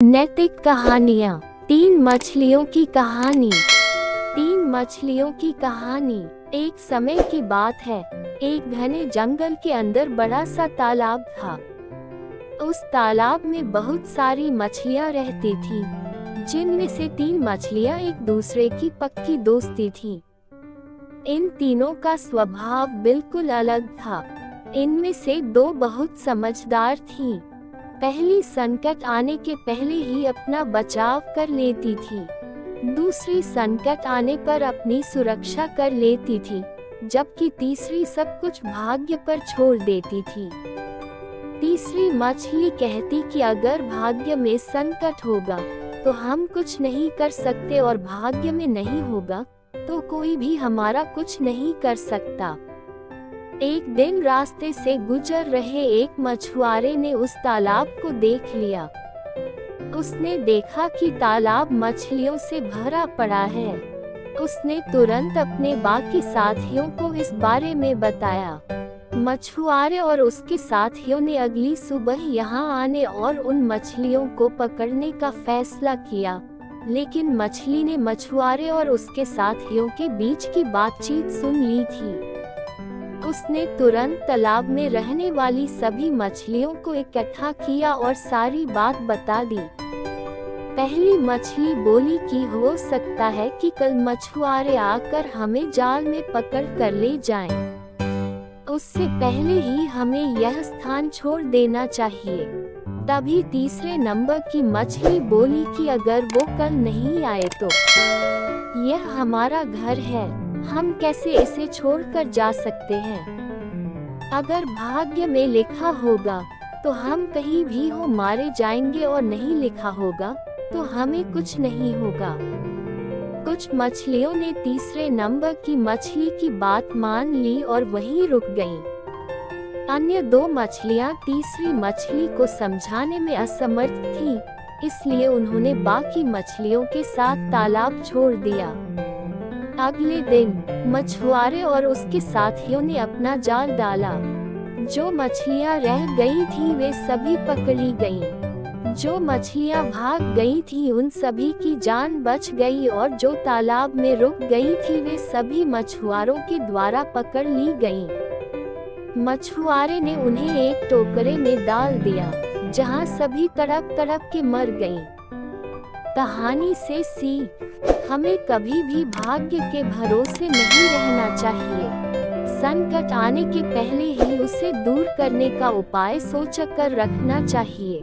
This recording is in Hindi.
नैतिक कहानियाँ। तीन मछलियों की कहानी। तीन मछलियों की कहानी। एक समय की बात है, एक घने जंगल के अंदर बड़ा सा तालाब था। उस तालाब में बहुत सारी मछलियाँ रहती थीं, जिनमें से तीन मछलियाँ एक दूसरे की पक्की दोस्ती थीं। इन तीनों का स्वभाव बिल्कुल अलग था। इनमें से दो बहुत समझदार थीं। पहली संकट आने के पहले ही अपना बचाव कर लेती थी, दूसरी संकट आने पर अपनी सुरक्षा कर लेती थी, जबकि तीसरी सब कुछ भाग्य पर छोड़ देती थी। तीसरी मछली कहती कि अगर भाग्य में संकट होगा तो हम कुछ नहीं कर सकते, और भाग्य में नहीं होगा तो कोई भी हमारा कुछ नहीं कर सकता। एक दिन रास्ते से गुजर रहे एक मछुआरे ने उस तालाब को देख लिया। उसने देखा कि तालाब मछलियों से भरा पड़ा है। उसने तुरंत अपने बाकी साथियों को इस बारे में बताया। मछुआरे और उसके साथियों ने अगली सुबह यहाँ आने और उन मछलियों को पकड़ने का फैसला किया, लेकिन मछली ने मछुआरे और उसके साथियों के बीच की बातचीत सुन ली थी। उसने तुरंत तालाब में रहने वाली सभी मछलियों को इकट्ठा किया और सारी बात बता दी। पहली मछली बोली कि हो सकता है कि कल मछुआरे आकर हमें जाल में पकड़ कर ले जाएं। उससे पहले ही हमें यह स्थान छोड़ देना चाहिए। तभी तीसरे नंबर की मछली बोली कि अगर वो कल नहीं आए तो यह हमारा घर है, हम कैसे इसे छोड़कर जा सकते हैं। अगर भाग्य में लिखा होगा तो हम कहीं भी हो मारे जाएंगे, और नहीं लिखा होगा तो हमें कुछ नहीं होगा। कुछ मछलियों ने तीसरे नंबर की मछली की बात मान ली और वहीं रुक गईं। अन्य दो मछलियां तीसरी मछली को समझाने में असमर्थ थीं, इसलिए उन्होंने बाकी मछलियों के साथ तालाब छोड़ दिया। अगले दिन मछुआरे और उसके साथियों ने अपना जाल डाला। जो मछलियां रह गई थीं वे सभी पकड़ी गईं। जो मछलियां भाग गई थीं उन सभी की जान बच गई, और जो तालाब में रुक गई थी वे सभी मछुआरों के द्वारा पकड़ ली गईं। मछुआरे ने उन्हें एक टोकरे में डाल दिया, जहां सभी तड़प तड़प के मर गईं। कहानी से सीख: हमें कभी भी भाग्य के भरोसे नहीं रहना चाहिए। संकट आने के पहले ही उसे दूर करने का उपाय सोचकर रखना चाहिए।